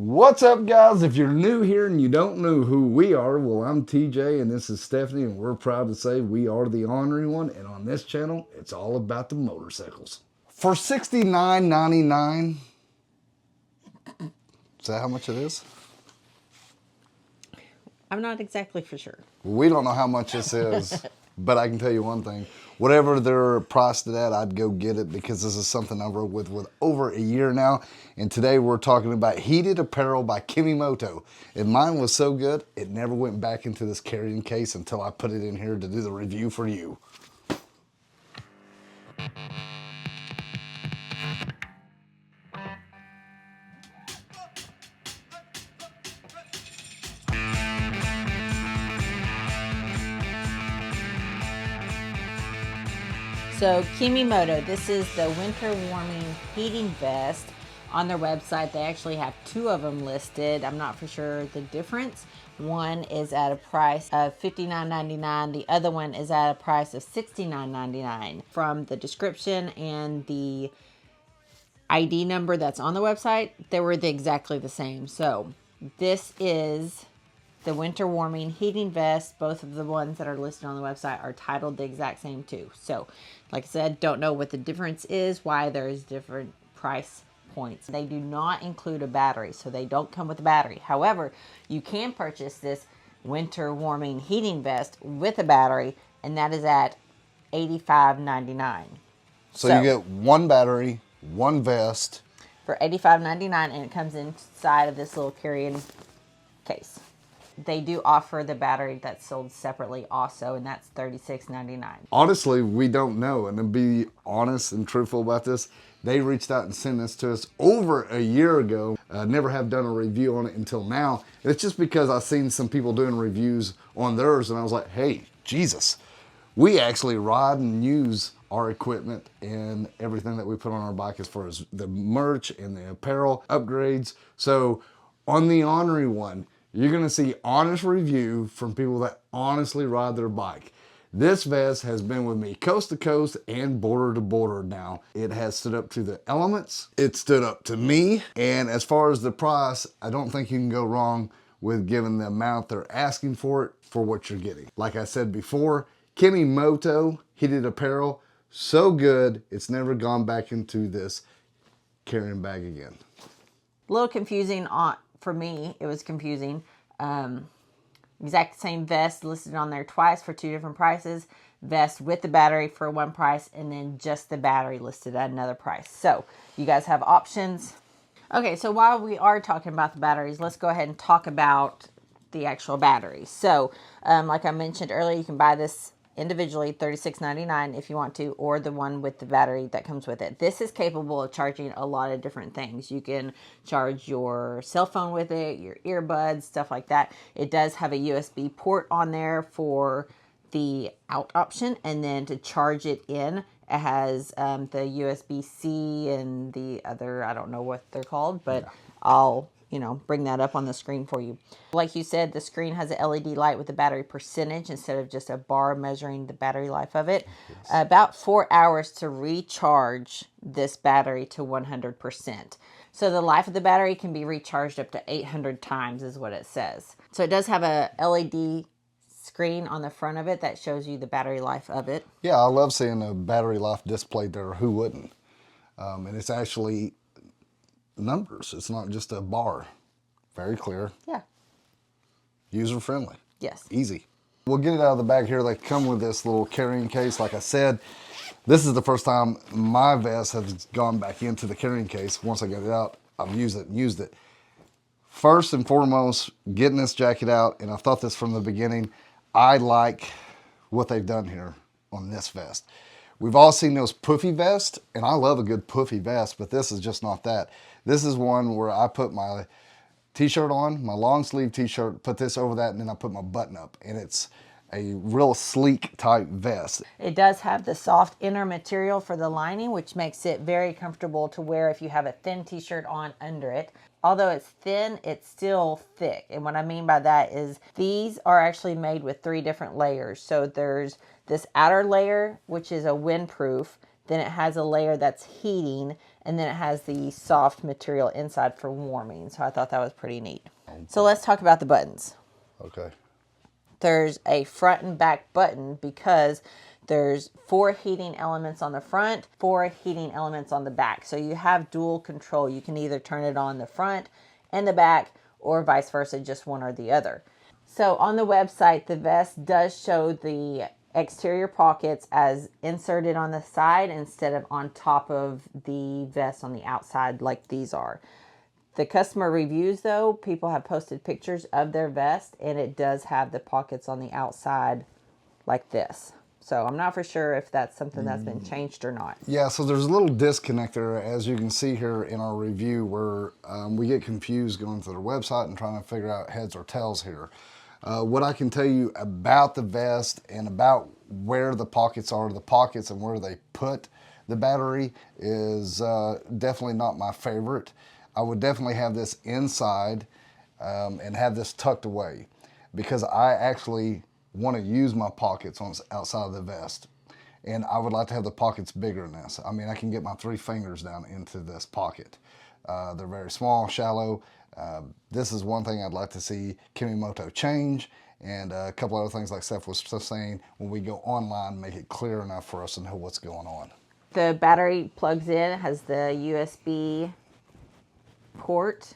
What's up, guys? If you're new here and you don't know who we are, well, I'm TJ and this is Stephanie, and we're proud to say we are the Ornery One, and on this channel, it's all about the motorcycles. For $69.99, is that how much it is? I'm not exactly for sure. We don't know how much this is, but I can tell you one thing. Whatever they're priced at, I'd go get it because this is something I've rode with over a year now. And today we're talking about heated apparel by Kemimoto. And mine was so good, it never went back into this carrying case until I put it in here to do the review for you. So Kemimoto, this is the winter warming heating vest. On their website, they actually have two of them listed. I'm not for sure the difference. One is at a price of $59.99. The other one is at a price of $69.99. From the description and the ID number that's on the website, they were exactly the same. So this is the winter warming heating vest. Both of the ones that are listed on the website are titled the exact same too. So like I said, don't know what the difference is, why there's different price points. They do not include a battery, so they don't come with a battery. However, you can purchase this winter warming heating vest with a battery, and that is at $85.99. So you get one battery, one vest. For $85.99, and it comes inside of this little carrying case. They do offer the battery that's sold separately also, and that's $36.99. Honestly, we don't know. And to be honest and truthful about this, they reached out and sent this to us over a year ago. Never have done a review on it until now. It's just because I've seen some people doing reviews on theirs, and I was like, hey, Jesus. We actually ride and use our equipment and everything that we put on our bike as far as the merch and the apparel upgrades. So on the Ornery One, you're gonna see honest review from people that honestly ride their bike. This vest has been with me coast to coast and border to border now. It has stood up to the elements. It stood up to me. And as far as the price, I don't think you can go wrong with giving the amount they're asking for it for what you're getting. Like I said before, Kemimoto heated apparel, so good, it's never gone back into this carrying bag again. A little confusing for me. It was confusing. Exact same vest listed on there twice for two different prices. Vest with the battery for one price, and then just the battery listed at another price. So you guys have options. Okay, so while we are talking about the batteries, let's go ahead and talk about the actual batteries. So like I mentioned earlier, you can buy this individually, $36.99 if you want to, or the one with the battery that comes with it. This is capable of charging a lot of different things. You can charge your cell phone with it, your earbuds, stuff like that. It does have a USB port on there for the out option, and then to charge it in, it has the USB-C and the other, I don't know what they're called, but yeah. I'll bring that up on the screen for you. Like you said, the screen has a LED light with the battery percentage instead of just a bar measuring the battery life of it. Yes. About 4 hours to recharge this battery to 100%. So the life of the battery can be recharged up to 800 times is what it says. So it does have a LED screen on the front of it that shows you the battery life of it. Yeah, I love seeing a battery life displayed there. Who wouldn't? And it's actually numbers. It's not just a bar. Very clear. Yeah. User friendly. Yes. Easy. We'll get it out of the bag here. They come with this little carrying case. Like I said, this is the first time my vest has gone back into the carrying case. Once I get it out, I've used it and used it. First and foremost, getting this jacket out, and I've thought this from the beginning, I like what they've done here on this vest. We've all seen those puffy vests, and I love a good puffy vest, but this is just not that. This is one where I put my t-shirt on, my long sleeve t-shirt, put this over that, and then I put my button up, and it's a real sleek type vest. It does have the soft inner material for the lining, which makes it very comfortable to wear if you have a thin t-shirt on under it. Although it's thin, it's still thick. And what I mean by that is these are actually made with 3 different layers. So there's this outer layer, which is a windproof. Then it has a layer that's heating, And then it has the soft material inside for warming. So I thought that was pretty neat. So let's talk about the buttons. Okay. There's a front and back button because there's 4 heating elements on the front, 4 heating elements on the back. So you have dual control. You can either turn it on the front and the back, or vice versa, just one or the other. So on the website, the vest does show the exterior pockets as inserted on the side instead of on top of the vest on the outside like these are. The customer reviews, though, people have posted pictures of their vest, and it does have the pockets on the outside like this. So I'm not for sure if that's something that's been changed or not. Yeah, so there's a little disconnect there, as you can see here in our review, where we get confused going to their website and trying to figure out heads or tails here. What I can tell you about the vest and about where the pockets are, and where they put the battery is definitely not my favorite. I would definitely have this inside and have this tucked away, because I actually want to use my pockets on the outside of the vest. And I would like to have the pockets bigger than this. I mean, I can get my 3 fingers down into this pocket. They're very small, shallow. This is one thing I'd like to see Kemimoto change, and a couple other things like Steph was saying, when we go online, make it clear enough for us to know what's going on. The battery plugs in, has the USB port.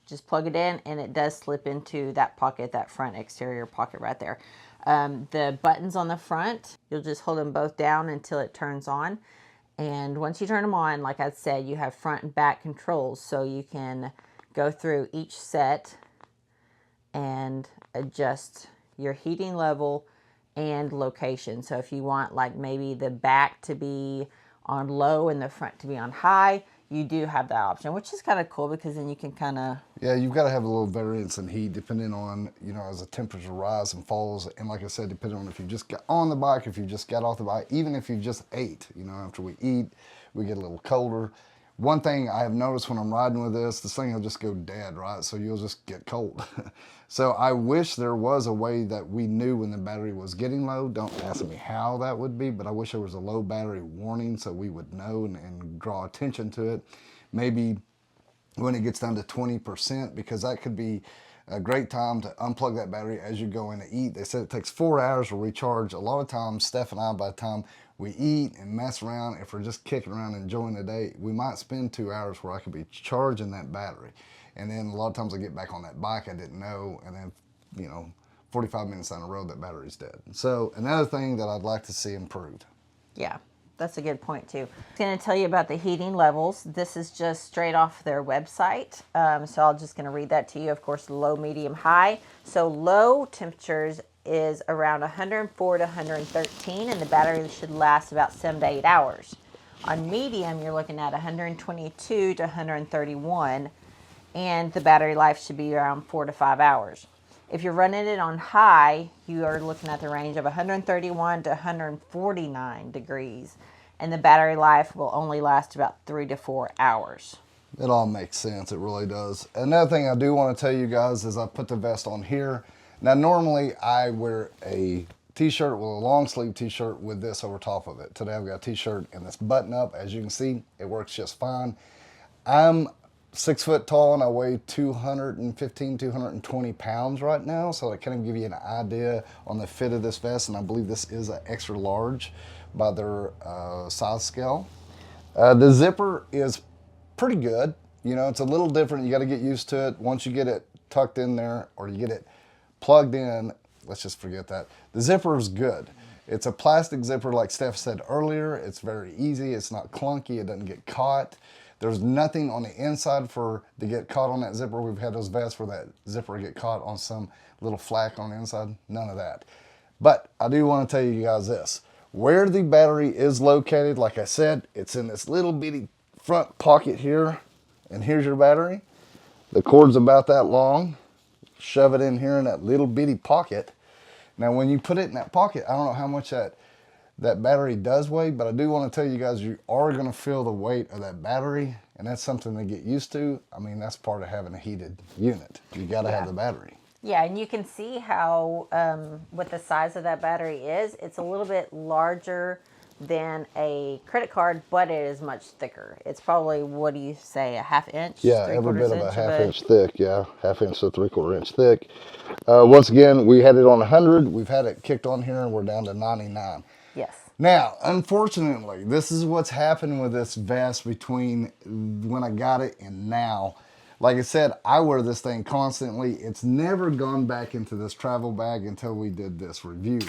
Just plug it in, and it does slip into that pocket, that front exterior pocket right there. The buttons on the front, you'll just hold them both down until it turns on. And once you turn them on, like I said, you have front and back controls, so you can go through each set and adjust your heating level and location. So if you want like maybe the back to be on low and the front to be on high, you do have that option, which is kind of cool, because then you can kind of... Yeah, you've got to have a little variance in heat depending on, as the temperature rises and falls. And like I said, depending on if you just got on the bike, if you just got off the bike, even if you just ate, after we eat, we get a little colder. One thing I have noticed when I'm riding with this thing will just go dead, right? So you'll just get cold. So I wish there was a way that we knew when the battery was getting low. Don't ask me how that would be, but I wish there was a low battery warning so we would know and draw attention to it. Maybe when it gets down to 20%, because that could be a great time to unplug that battery as you go in to eat. They said it takes 4 hours to recharge. A lot of times, Steph and I, by the time we eat and mess around, if we're just kicking around enjoying the day, we might spend 2 hours where I could be charging that battery. And then a lot of times I get back on that bike, I didn't know, and then 45 minutes down the road, that battery's dead. So another thing that I'd like to see improved. Yeah, that's a good point too. I'm going to tell you about the heating levels. This is just straight off their website. So I'm just going to read that to you. Of course, low, medium, high. So low temperatures is around 104 to 113, and the battery should last about 7 to 8 hours. On medium, you're looking at 122 to 131, and the battery life should be around 4 to 5 hours. If you're running it on high, you are looking at the range of 131 to 149 degrees, and the battery life will only last about 3 to 4 hours. It all makes sense, it really does. Another thing I do want to tell you guys is I put the vest on here. Now normally I wear a t-shirt with a long sleeve t-shirt with this over top of it. Today I've got a t-shirt and this button up. As you can see, it works just fine. I'm 6 foot tall and I weigh 215, 220 pounds right now. So that kind of give you an idea on the fit of this vest. And I believe this is an extra large by their size scale. The zipper is pretty good. It's a little different. You got to get used to it. Once you get it tucked in there or you get it plugged in, let's just forget that. The zipper is good. It's a plastic zipper like Steph said earlier. It's very easy. It's not clunky. It doesn't get caught. There's nothing on the inside to get caught on that zipper. We've had those vests where that zipper get caught on some little flak on the inside. None of that. But I do want to tell you guys this. Where the battery is located, like I said, it's in this little bitty front pocket here. And here's your battery. The cord's about that long. Shove it in here in that little bitty pocket. Now when you put it in that pocket, I don't know how much that battery does weigh, but I do want to tell you guys, you are going to feel the weight of that battery, and that's something to get used to. I mean, that's part of having a heated unit. You got to have the battery. Yeah, and you can see how, what the size of that battery is. It's a little bit larger than a credit card, but it is much thicker. It's probably, what do you say, a half inch? Yeah, every Three-quarters bit of a inch half inch thick. Yeah, half inch to 3/4 inch thick. Once again, we had it on 100. We've had it kicked on here, and we're down to 99. Yes. Now, unfortunately, this is what's happened with this vest between when I got it and now. Like I said, I wear this thing constantly. It's never gone back into this travel bag until we did this review.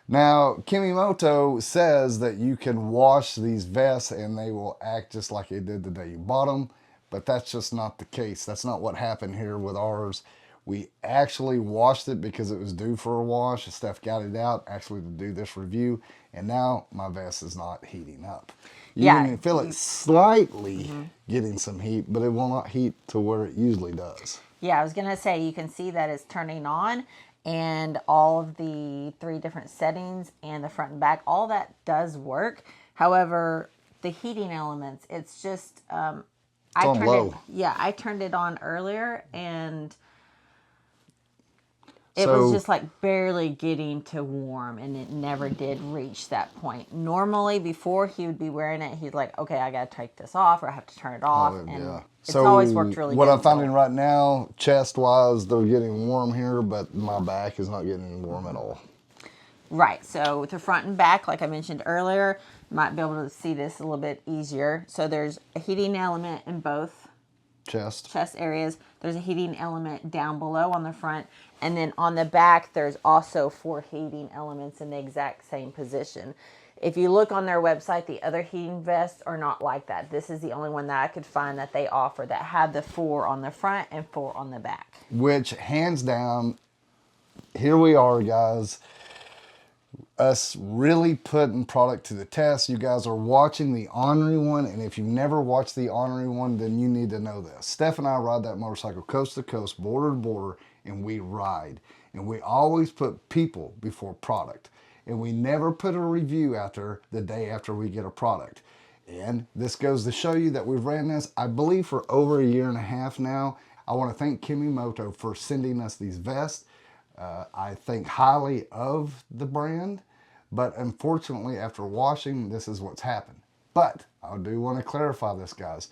Now, Kemimoto says that you can wash these vests and they will act just like they did the day you bought them, but that's just not the case. That's not what happened here with ours. We actually washed it because it was due for a wash. Steph got it out actually to do this review, and now my vest is not heating up. You can feel it slightly getting some heat, but it will not heat to where it usually does. Yeah, I was going to say, you can see that it's turning on, and all of the 3 different settings and the front and back, all that does work. However, the heating elements, it's just, It's on low. I turned it on earlier, and it was just like barely getting to warm, and it never did reach that point. Normally, before he would be wearing it, he's like, okay, I got to take this off, or I have to turn it off. It's always worked really good. What I'm finding right now, chest-wise, they're getting warm here, but my back is not getting warm at all. Right. So with the front and back, like I mentioned earlier, you might be able to see this a little bit easier. So there's a heating element in both chest areas. There's a heating element down below on the front. And then on the back, there's also 4 heating elements in the exact same position. If you look on their website, the other heating vests are not like that. This is the only one that I could find that they offer that had the 4 on the front and 4 on the back. Which, hands down, here we are, guys. Us really putting product to the test. You guys are watching the Ornery One, and if you've never watched the Ornery One, then you need to know this. Steph and I ride that motorcycle coast to coast, border to border, and we ride. And we always put people before product. And we never put a review out there the day after we get a product. And this goes to show you that we've ran this, I believe, for over 1.5 years now. I want to thank Kemimoto for sending us these vests. I think highly of the brand, but unfortunately, after washing, this is what's happened. But I do want to clarify this, guys.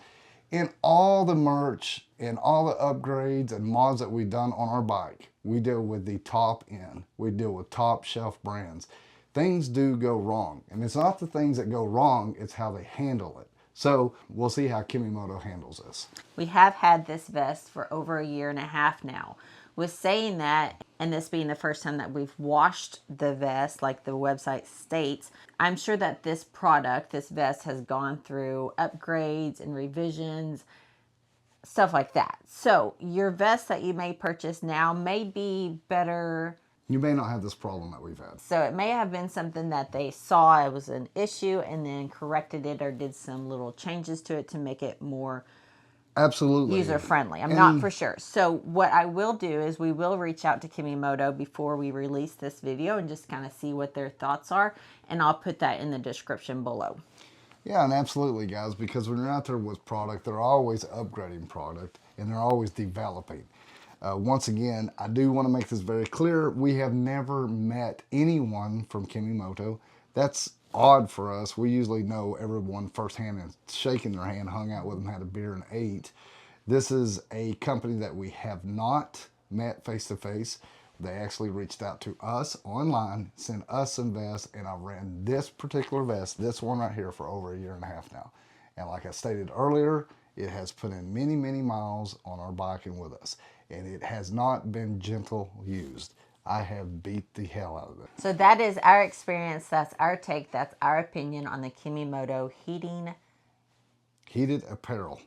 In all the merch and all the upgrades and mods that we've done on our bike, we deal with the top end. We deal with top shelf brands. Things do go wrong, and it's not the things that go wrong, it's how they handle it. So we'll see how Kemimoto handles this. We have had this vest for over 1.5 years now. With saying that, and this being the first time that we've washed the vest, like the website states, I'm sure that this product, this vest, has gone through upgrades and revisions, stuff like that. So your vest that you may purchase now may be better. You may not have this problem that we've had. So it may have been something that they saw it was an issue and then corrected it or did some little changes to it to make it more absolutely user-friendly. I'm not for sure. So what I will do is we will reach out to Kemimoto before we release this video and just kind of see what their thoughts are. And I'll put that in the description below. Yeah, and absolutely, guys, because when you're out there with product, they're always upgrading product and they're always developing. Once again, I do want to make this very clear. We have never met anyone from Kemimoto. That's odd for us. We usually know everyone firsthand and shaking their hand, hung out with them, had a beer and ate. This is a company that we have not met face to face. They actually reached out to us online, sent us some vests, and I ran this particular vest, this one right here, for over 1.5 years now. And like I stated earlier, it has put in many, many miles on our bike and with us. And it has not been gentle used. I have beat the hell out of it. So that is our experience. That's our take. That's our opinion on the Kemimoto heated apparel.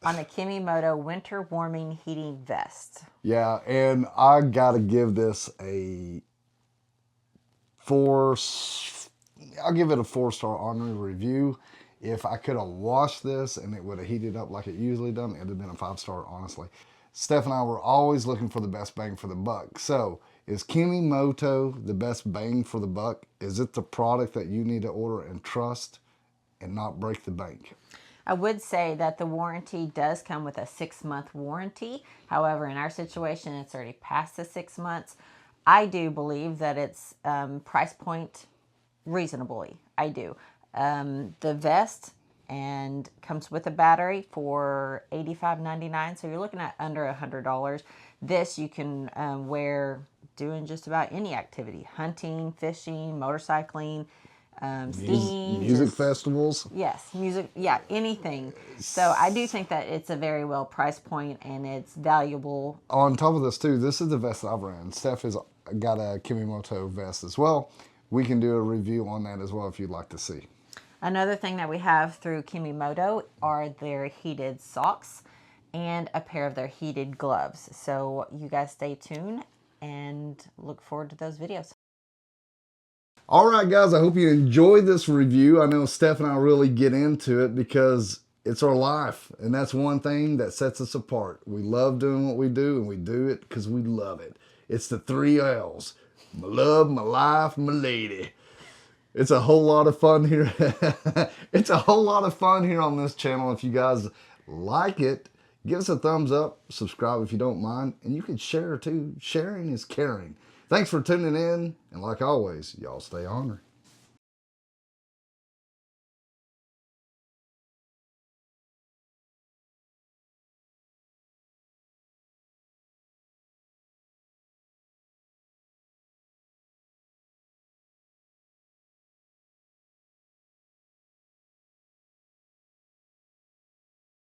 On the Kemimoto winter warming heating vest. Yeah, and I gotta give this a 4. I'll give it a 4-star Ornery review. If I could have washed this and it would have heated up like it usually done, it would have been a 5-star, honestly. Steph and I were always looking for the best bang for the buck. So, is Kemimoto the best bang for the buck? Is it the product that you need to order and trust and not break the bank? I would say that the warranty does come with a 6-month warranty. However, in our situation, it's already past the 6 months. I do believe that it's price point reasonably. I do. The vest and comes with a battery for $85.99, so you're looking at under $100. This you can wear doing just about any activity: hunting, fishing, motorcycling, skiing, Music festivals. yes, music, yeah, anything. So I do think that it's a very well price point and it's valuable. On top of this too, this is the vest I've ran. Steph has got a Kemimoto vest as well. We can do a review on that as well if you'd like to see. Another thing that we have through Kemimoto are their heated socks and a pair of their heated gloves. So you guys stay tuned and look forward to those videos. All right, guys, I hope you enjoyed this review. I know Steph and I really get into it because it's our life, and that's one thing that sets us apart. We love doing what we do, and we do it because we love it. It's the 3 L's: my love, my life, my lady. It's a whole lot of fun here. It's a whole lot of fun here on this channel. If you guys like it, give us a thumbs up, subscribe if you don't mind, and you can share too. Sharing is caring. Thanks for tuning in, and like always, y'all stay ornery.